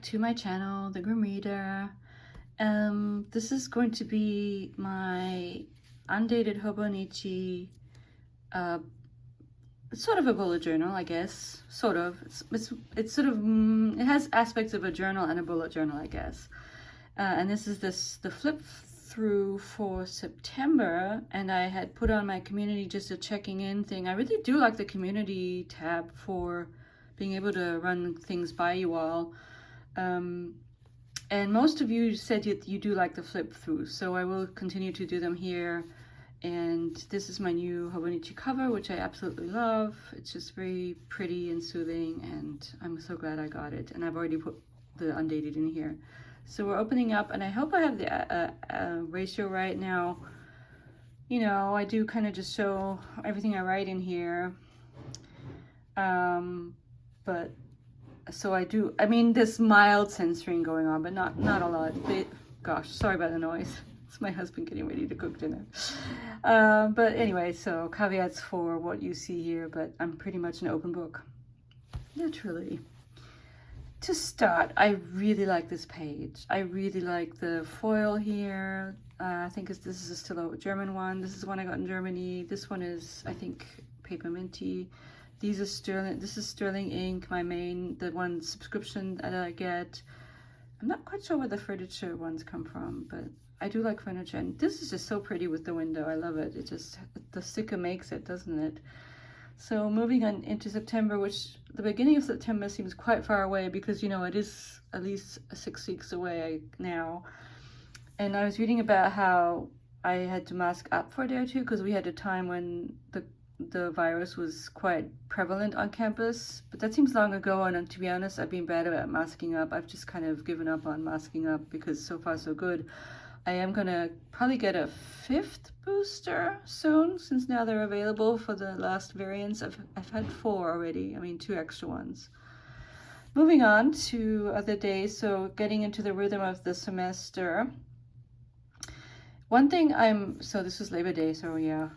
back to my channel, The Grim Reader. This is going to be my undated Hobonichi, it's sort of a bullet journal, I guess. Sort of. It's sort of, it has aspects of a journal and a bullet journal, I guess. And this is the flip through for September, and I had put on my community just a checking in thing. I really do like the community tab for being able to run things by you all. And most of you said you do like the flip through, so I will continue to do them here. And this is my new Hobonichi cover, which I absolutely love. It's just very pretty and soothing, and I'm so glad I got it. And I've already put the undated in here. So we're opening up, and I hope I have the ratio right now. You know, I do kind of just show everything I write in here. But so I do, I mean, there's mild censoring going on, but not a lot. But, gosh, sorry about the noise. It's my husband getting ready to cook dinner. But anyway, so caveats for what you see here, but I'm pretty much an open book. Literally. To start, I really like this page. I really like the foil here. I think this is still a German one. This is one I got in Germany. This one is, I think, paper minty. These are sterling. This is sterling ink, the one subscription that I get. I'm not quite sure where the furniture ones come from, but I do like furniture. And this is just so pretty with the window. I love it. It just, the sticker makes it, doesn't it? So moving on into September, which the beginning of September seems quite far away because, you know, it is at least 6 weeks away now. And I was reading about how I had to mask up for a day or two because we had a time when the virus was quite prevalent on campus. But that seems long ago, and to be honest, I've been bad about masking up. I've just kind of given up on masking up because so far so good. I am gonna probably get a 5th booster soon, since now they're available for the last variants. I've had 4 already, I mean 2 extra ones. Moving on to other days, so getting into the rhythm of the semester. One thing so this was Labor Day, so yeah.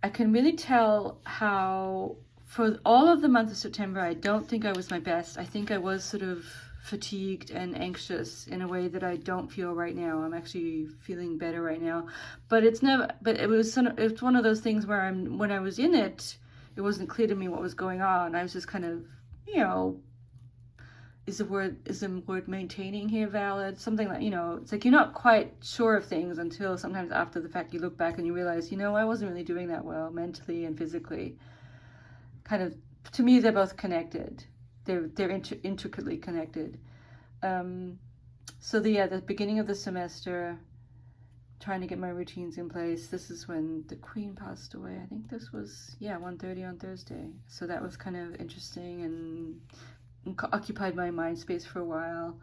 I can really tell how, for all of the month of September, I don't think I was my best. I think I was sort of fatigued and anxious in a way that I don't feel right now. I'm actually feeling better right now, but it was one of those things where when I was in it, it wasn't clear to me what was going on. I was just kind of, you know, is the word maintaining here valid? Something like, you know, it's like you're not quite sure of things until sometimes after the fact you look back and you realize, you know, I wasn't really doing that well mentally and physically. Kind of, to me, they're both connected. They're intricately connected. So the beginning of the semester, trying to get my routines in place. This is when the Queen passed away. I think this was 1:30 on Thursday. So that was kind of interesting and occupied my mind space for a while.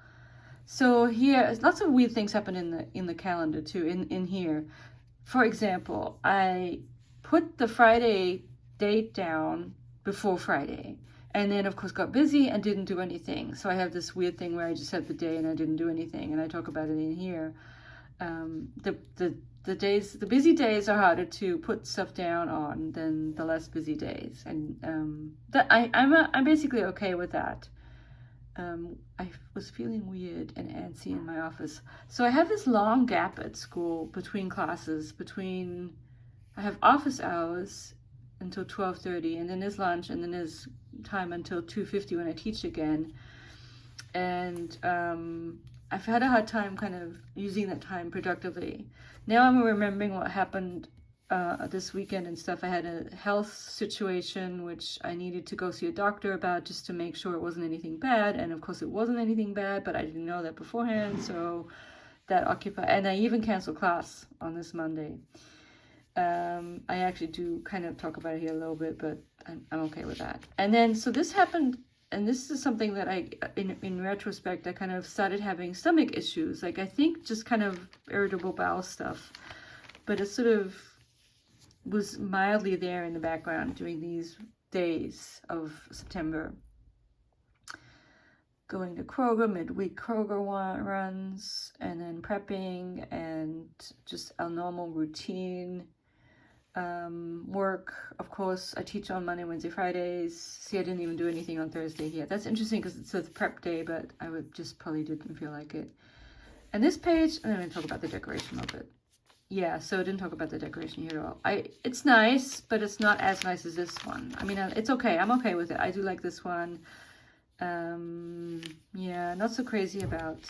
So here, lots of weird things happen in the calendar too. In here, for example, I put the Friday date down before Friday. And then, of course, got busy and didn't do anything. So I have this weird thing where I just had the day and I didn't do anything. And I talk about it in here. The busy days are harder to put stuff down on than the less busy days. And I'm basically okay with that. I was feeling weird and antsy in my office. So I have this long gap at school between classes. I have office hours until 12:30, and then there's lunch, and then there's time until 2:50 when I teach again. And I've had a hard time kind of using that time productively. Now I'm remembering what happened this weekend and stuff. I had a health situation which I needed to go see a doctor about just to make sure it wasn't anything bad, and of course it wasn't anything bad, but I didn't know that beforehand, so that occupied, and I even canceled class on this Monday. I actually do kind of talk about it here a little bit, but I'm okay with that. And then, so this happened, and this is something that in retrospect, I kind of started having stomach issues. Like, I think just kind of irritable bowel stuff, but it sort of was mildly there in the background during these days of September. Going to Kroger, midweek Kroger runs, and then prepping, and just a normal routine. Work, of course, I teach on Monday, Wednesday, Fridays. See, I didn't even do anything on Thursday here. That's interesting because it's a prep day, but I would just probably didn't feel like it. And this page, I'm going to talk about the decoration a little bit. Yeah, so I didn't talk about the decoration here at all. It's nice, but it's not as nice as this one. I mean, it's okay. I'm okay with it. I do like this one. Yeah, not so crazy about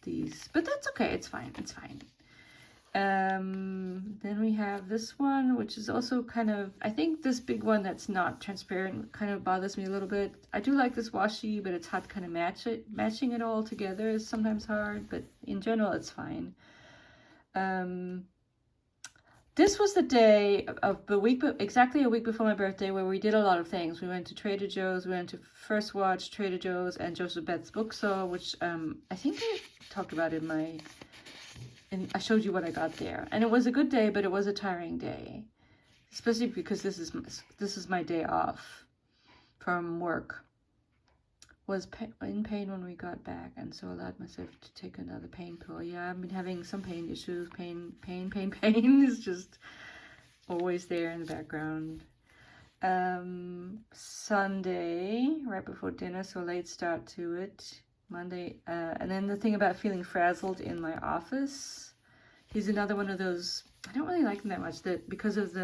these, but that's okay. It's fine. It's fine. Then we have this one, which is also kind of, I think this big one that's not transparent kind of bothers me a little bit. I do like this washi, but it's hard to kind of matching it all together is sometimes hard, but in general, it's fine. This was the day of the week, exactly a week before my birthday, where we did a lot of things. We went to Trader Joe's, we went to First Watch, Trader Joe's, and Joseph Beth's bookstore, which I think I talked about in my... And I showed you what I got there, and it was a good day, but it was a tiring day, especially because this is my day off from work. Was in pain when we got back, and so allowed myself to take another pain pill. Yeah, I've been having some pain issues. Pain is just always there in the background. Sunday, right before dinner, so late start to it. Monday, and then the thing about feeling frazzled in my office. He's another one of those, I don't really like them that much, that because of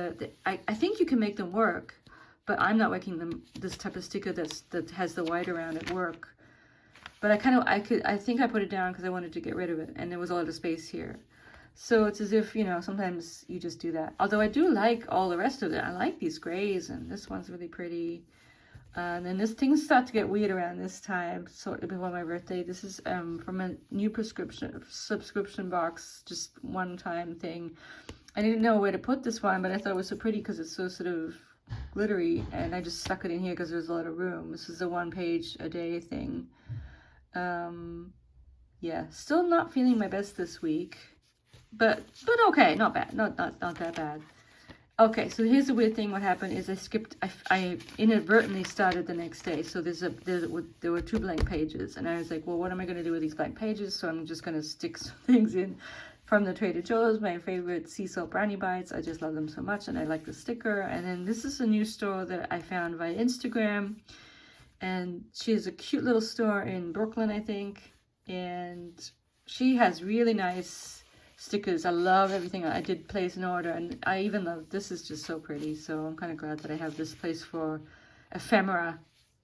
I think you can make them work, but I'm not making them, this type of sticker that has the white around at work. But I think I put it down because I wanted to get rid of it, and there was a lot of space here. So it's as if, you know, sometimes you just do that. Although I do like all the rest of it. I like these grays, and this one's really pretty. And then things start to get weird around this time, so before my birthday. This is from a new subscription box, just one-time thing. I didn't know where to put this one, but I thought it was so pretty because it's so sort of glittery, and I just stuck it in here because there's a lot of room. This is a 1 page a day thing. Yeah, still not feeling my best this week, but okay, not bad, not that bad. Okay, so here's the weird thing. What happened is I inadvertently started the next day. So there were 2 blank pages, and I was like, well, what am I going to do with these blank pages? So I'm just going to stick some things in from the Trader Joe's, my favorite sea salt brownie bites. I just love them so much, and I like the sticker. And then this is a new store that I found via Instagram, and she has a cute little store in Brooklyn, I think, and she has really nice stickers. I love everything. I did place an order, and I even love, this is just so pretty. So I'm kind of glad that I have this place for ephemera,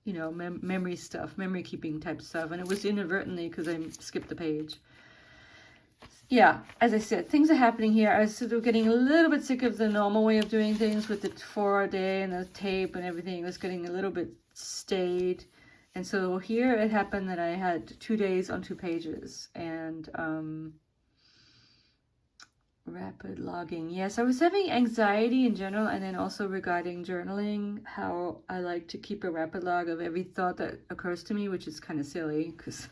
you know, memory stuff, memory keeping type stuff. And it was inadvertently because I skipped the page. Yeah, as I said, things are happening here. I was sort of getting a little bit sick of the normal way of doing things with the 4 a day and the tape and everything. It was getting a little bit stayed. And so here it happened that I had 2 days on 2 pages, and rapid logging. Yes, I was having anxiety in general, and then also regarding journaling, how I like to keep a rapid log of every thought that occurs to me, which is kind of silly because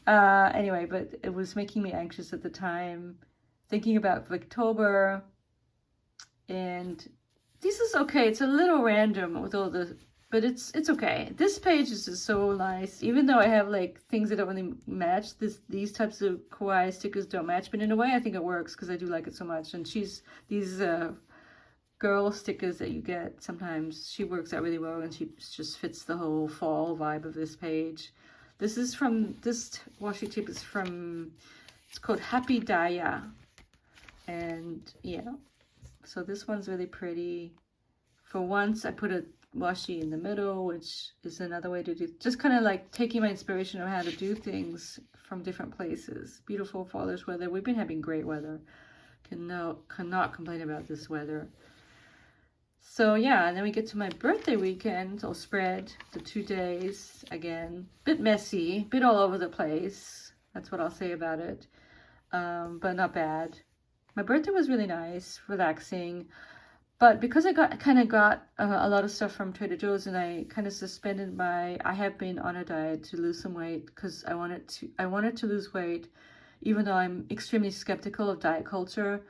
anyway, but it was making me anxious at the time, thinking about Victober. And this is okay. It's a little random with all the, but it's okay. This page is just so nice, even though I have like things that don't really match. These types of kawaii stickers don't match, but in a way I think it works because I do like it so much. And these girl stickers that you get sometimes, she works out really well, and she just fits the whole fall vibe of this page. This washi tape is from, it's called Happy Daya, and yeah, so this one's really pretty. For once I put a washi in the middle, which is another way to do, just kind of like taking my inspiration of how to do things from different places. Beautiful fallish weather. We've been having great weather. Cannot complain about this weather. So yeah, and then we get to my birthday weekend. I'll spread the 2 days again. Bit messy, bit all over the place. That's what I'll say about it. But not bad. My birthday was really nice, relaxing. But because I got a lot of stuff from Trader Joe's, and I kind of suspended I have been on a diet to lose some weight because I wanted to lose weight, even though I'm extremely skeptical of diet culture.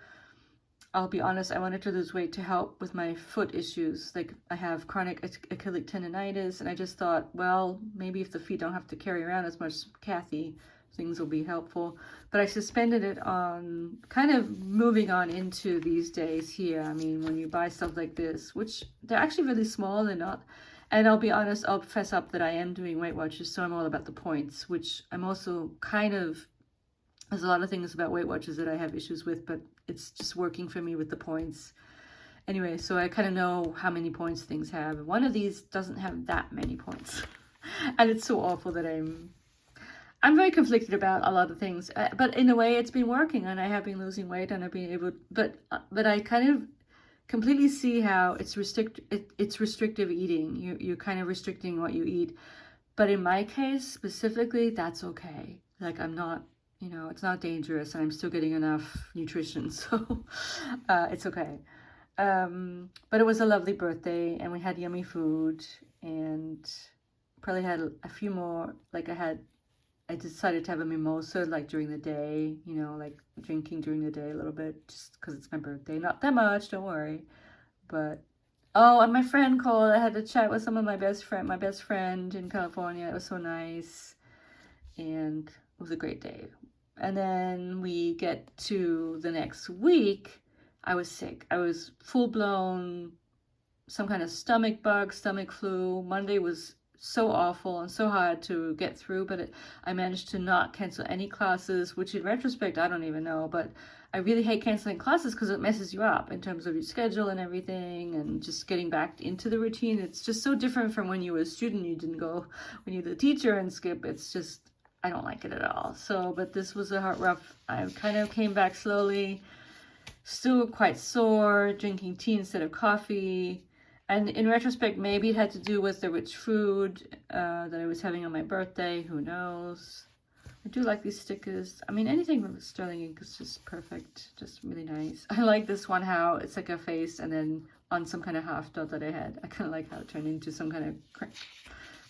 I'll be honest, I wanted to lose weight to help with my foot issues. Like, I have chronic Achilles tendonitis, and I just thought, well, maybe if the feet don't have to carry around as much Kathy things will be helpful. But I suspended it on kind of moving on into these days here. I mean, when you buy stuff like this, which they're actually really small, they're not. And I'll be honest, I'll fess up that I am doing Weight Watchers, so I'm all about the points, which I'm also kind of, there's a lot of things about Weight Watchers that I have issues with, but it's just working for me with the points. Anyway, so I kind of know how many points things have. One of these doesn't have that many points. And it's so awful that I'm very conflicted about a lot of things. But in a way, it's been working, and I have been losing weight, and I've been able, but I kind of completely see how it's restrictive eating. You're kind of restricting what you eat. But in my case, specifically, that's okay. Like, I'm not, you know, it's not dangerous, and I'm still getting enough nutrition, so it's okay. But it was a lovely birthday, and we had yummy food, and probably had a few more, like I decided to have a mimosa, like during the day, you know, like drinking during the day a little bit, just because it's my birthday. Not that much, don't worry. But, oh, and my friend called. I had to chat with some of my best friend in California. It was so nice, and it was a great day. And then we get to the next week. I was sick. I was full-blown, some kind of stomach bug, stomach flu. Monday was so awful and so hard to get through, but I managed to not cancel any classes, which in retrospect, I don't even know, but I really hate canceling classes because it messes you up in terms of your schedule and everything, and just getting back into the routine. It's just so different from when you were a student, you didn't go when you were the teacher and skip. It's just, I don't like it at all. So, but this was a rough, I kind of came back slowly, still quite sore, drinking tea instead of coffee. And in retrospect, maybe it had to do with the rich food that I was having on my birthday. Who knows? I do like these stickers. I mean, anything from Sterling Ink is just perfect. Just really nice. I like this one, how it's like a face and then on some kind of half dot that I had. I kind of like how it turned into some kind of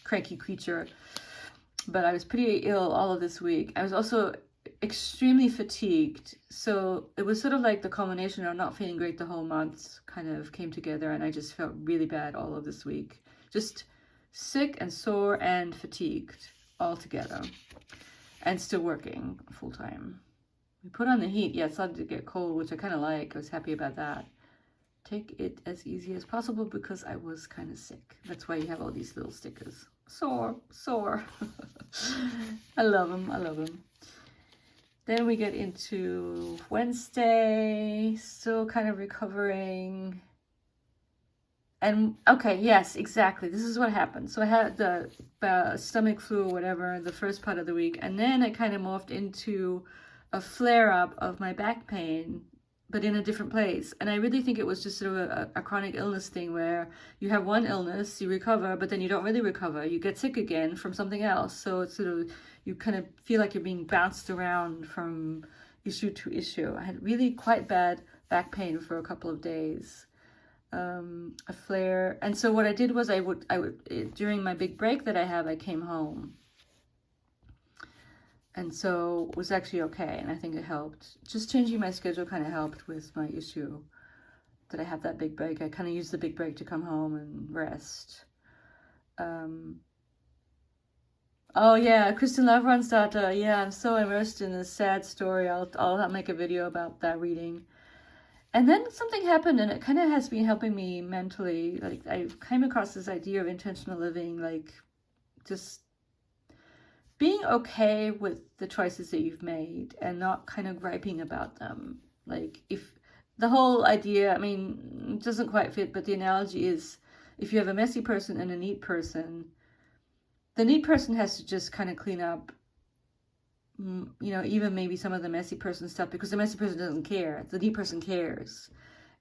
cranky creature. But I was pretty ill all of this week. I was also extremely fatigued, so it was sort of like the culmination of not feeling great the whole month kind of came together, and I just felt really bad all of this week, just sick and sore and fatigued all together, and still working full-time. We put on the heat. Yeah, it started to get cold, which I kind of like. I was happy about that. Take it as easy as possible because I was kind of sick. That's why you have all these little stickers. Sore. I love them. Then we get into Wednesday, still kind of recovering. And okay, yes, exactly. This is what happened. So I had the stomach flu or whatever the first part of the week, and then it kind of morphed into a flare-up of my back pain, but in a different place. And I really think it was just sort of a chronic illness thing where you have one illness, you recover, but then you don't really recover. You get sick again from something else. So it's sort of, you kind of feel like you're being bounced around from issue to issue. I had really quite bad back pain for a couple of days, a flare. And so what I did was I would during my big break that I have, I came home. And so it was actually okay, and I think it helped. Just changing my schedule kind of helped with my issue that I have that big break. I kind of used the big break to come home and rest. Oh yeah, Kristen Lavron's daughter. Yeah, I'm so immersed in this sad story. I'll make a video about that reading. And then something happened, and it kind of has been helping me mentally. Like, I came across this idea of intentional living, like just being okay with the choices that you've made and not kind of griping about them. Like, if the whole idea, I mean, it doesn't quite fit, but the analogy is if you have a messy person and a neat person, the neat person has to just kind of clean up, you know, even maybe some of the messy person stuff, because the messy person doesn't care. The neat person cares.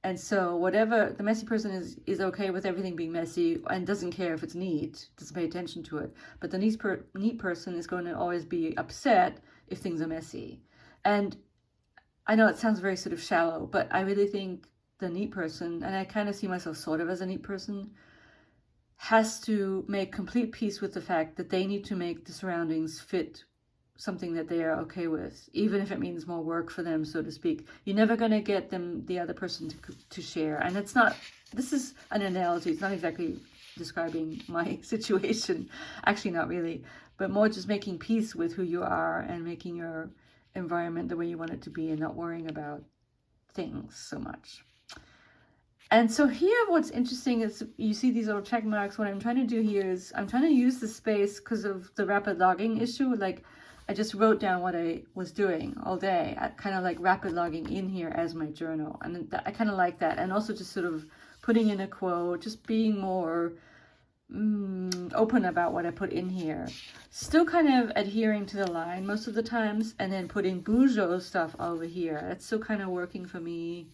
And so whatever, the messy person is okay with everything being messy and doesn't care if it's neat, doesn't pay attention to it. But the neat person is going to always be upset if things are messy. And I know it sounds very sort of shallow, but I really think the neat person, and I kind of see myself sort of as a neat person, has to make complete peace with the fact that they need to make the surroundings fit something that they are okay with, even if it means more work for them, so to speak. You're never going to get the other person to share. And it's not, this is an analogy. It's not exactly describing my situation. Actually, not really. but more just making peace with who you are and making your environment the way you want it to be and not worrying about things so much. And so here what's interesting is you see these little check marks. What I'm trying to do here is I'm trying to use the space because of the rapid logging issue. Like I just wrote down what I was doing all day. I kind of like rapid logging in here as my journal. And I kind of like that. And also just sort of putting in a quote, just being more open about what I put in here. Still kind of adhering to the line most of the times. And then putting Bujo stuff over here. That's still kind of working for me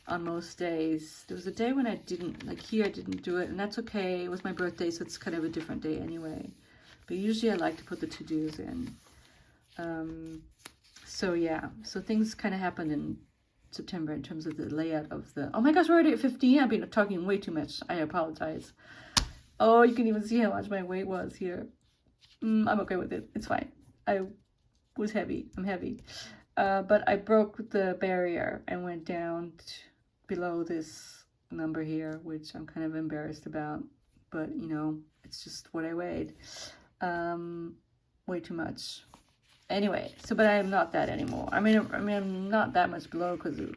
on most days. There was a day when I didn't, like here I didn't do it. And that's okay. It was my birthday, so it's kind of a different day anyway. But usually I like to put the to-dos in. So yeah, so things kind of happened in September in terms of the layout of the, oh my gosh, we're already at 15. I've been talking way too much. I apologize. Oh, you can even see how much my weight was here. I'm okay with it. It's fine. I was heavy. I'm heavy. But I broke the barrier and went down below this number here, which I'm kind of embarrassed about. But, you know, it's just what I weighed. Way too much. Anyway, so, but I am not that anymore. I mean, I'm not that much below because of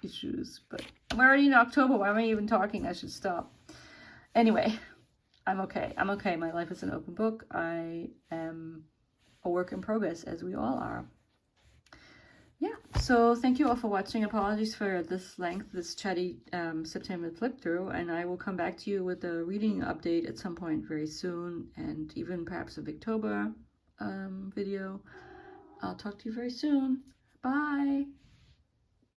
issues, but I'm already in October. Why am I even talking? I should stop. Anyway, I'm okay. I'm okay. My life is an open book. I am a work in progress, as we all are. Yeah, so thank you all for watching. Apologies for this length, this chatty September flip through, and I will come back to you with a reading update at some point very soon, and even perhaps a Victober video. I'll talk to you very soon. Bye.